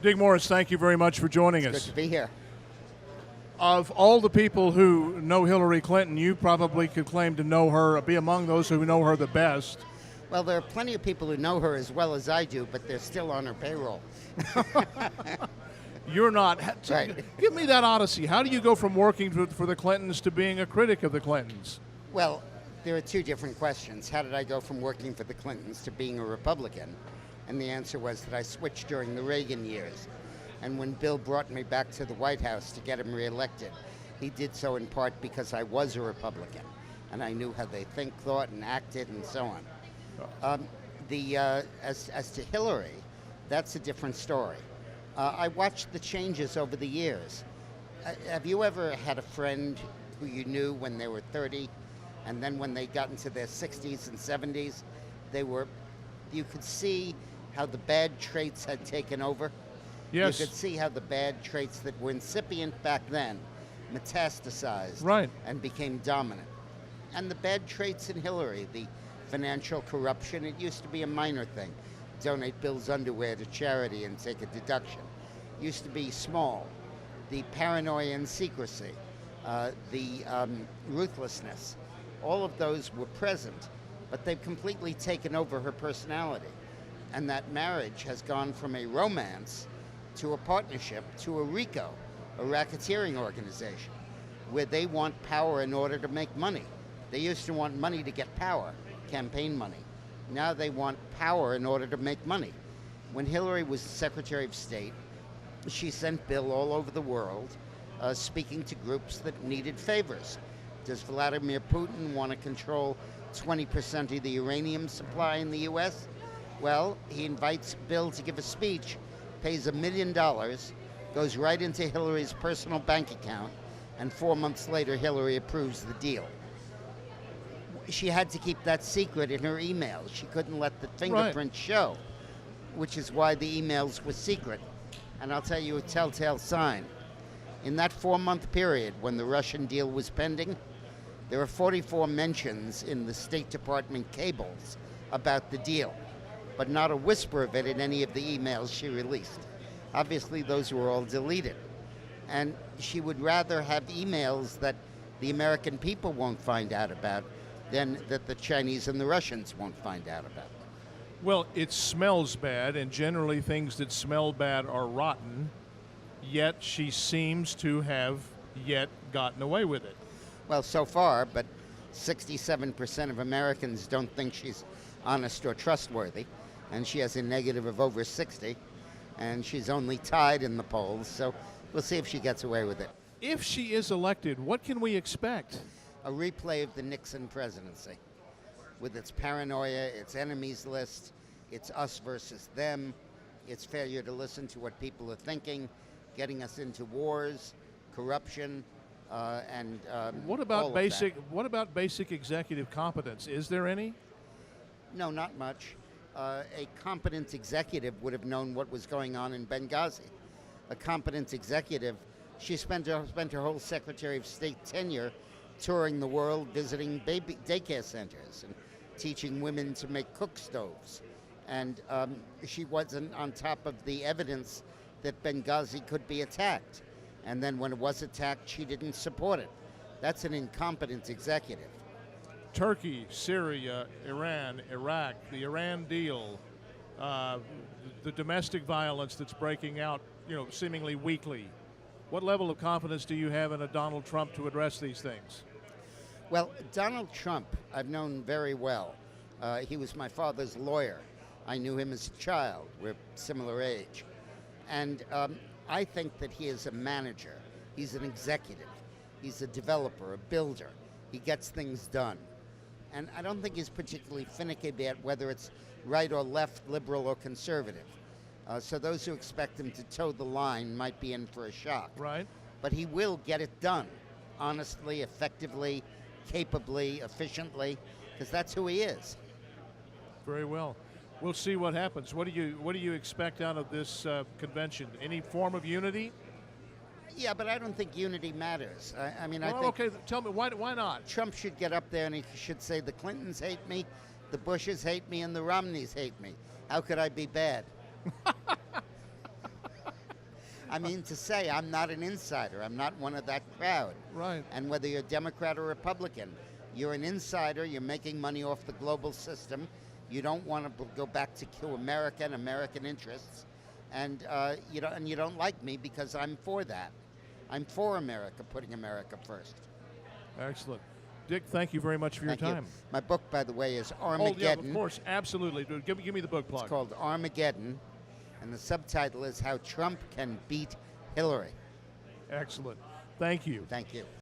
Dick Morris, thank you very much for joining us. Good to be here. Of all the people who know Hillary Clinton, you probably could claim to know her, be among those who know her the best. Well, there are plenty of people who know her as well as I do, but they're still on her payroll. You're not. Right. Give me that odyssey. How do you go from working for the Clintons to being a critic of the Clintons? Well, there are two different questions. How did I go from working for the Clintons to being a Republican? And the answer was that I switched during the Reagan years. And when Bill brought me back to the White House to get him reelected, he did so in part because I was a Republican, and I knew how they think, thought, and acted, and so on. As to Hillary, that's a different story. I watched the changes over the years. Have you ever had a friend who you knew when they were 30, and then when they got into their 60s and 70s, you could see how the bad traits had taken over? Yes. You could see how the bad traits that were incipient back then metastasized Right. and became dominant. And the bad traits in Hillary, the financial corruption, it used to be a minor thing. Donate Bill's underwear to charity and take a deduction. It used to be small. The paranoia and secrecy, the ruthlessness, all of those were present, but they've completely taken over her personality. And that marriage has gone from a romance to a partnership to a RICO, a racketeering organization, where they want power in order to make money. They used to want money to get power, campaign money. Now they want power in order to make money. When Hillary was Secretary of State, she sent Bill all over the world speaking to groups that needed favors. Does Vladimir Putin want to control 20% of the uranium supply in the U.S.? Well, he invites Bill to give a speech, pays $1 million, goes right into Hillary's personal bank account, and 4 months later, Hillary approves the deal. She had to keep that secret in her emails. She couldn't let the fingerprint show, which is why the emails were secret. And I'll tell you a telltale sign. In that 4-month period when the Russian deal was pending, there were 44 mentions in the State Department cables about the deal, but not a whisper of it in any of the emails she released. Obviously, those were all deleted. And she would rather have emails that the American people won't find out about than that the Chinese and the Russians won't find out about. Well, it smells bad, and generally things that smell bad are rotten, yet she seems to have yet gotten away with it. Well, so far, but 67% of Americans don't think she's honest or trustworthy, and she has a negative of over 60, and she's only tied in the polls, so we'll see if she gets away with it. If she is elected, what can we expect? A replay of the Nixon presidency, with its paranoia, its enemies list, its us versus them, its failure to listen to what people are thinking, getting us into wars, corruption, and what about basic executive competence? Is there any? No, not much. A competent executive would have known what was going on in Benghazi. A competent executive, she spent her whole Secretary of State tenure touring the world, visiting baby daycare centers and teaching women to make cook stoves. And she wasn't on top of the evidence that Benghazi could be attacked. And then when it was attacked, she didn't support it. That's an incompetent executive. Turkey, Syria, Iran, Iraq, the Iran deal, the domestic violence that's breaking out, seemingly weekly. What level of confidence do you have in a Donald Trump to address these things? Well, Donald Trump, I've known very well. He was my father's lawyer. I knew him as a child. We're similar age. And I think that he is a manager. He's an executive. He's a developer, a builder. He gets things done. And I don't think he's particularly finicky about whether it's right or left, liberal or conservative. So those who expect him to toe the line might be in for a shock. Right. But he will get it done, honestly, effectively, capably, efficiently, because that's who he is. Very well. We'll see what happens. What do you expect out of this convention? Any form of unity? Yeah, but I don't think unity matters. I think... Okay, tell me, why not? Trump should get up there and he should say, the Clintons hate me, the Bushes hate me, and the Romneys hate me. How could I be bad? I mean to say, I'm not an insider. I'm not one of that crowd. Right. And whether you're Democrat or Republican, you're an insider. You're making money off the global system. You don't want to go back to America and American interests, and you don't like me because I'm for that. I'm for America, putting America first. Excellent. Dick, thank you very much for your Thank you. time. My book, by the way, is Oh, Armageddon. yeah, of course, absolutely. Dude, give me the book plug. It's called Armageddon, and the subtitle is How Trump Can Beat Hillary. Excellent. Thank you. Thank you.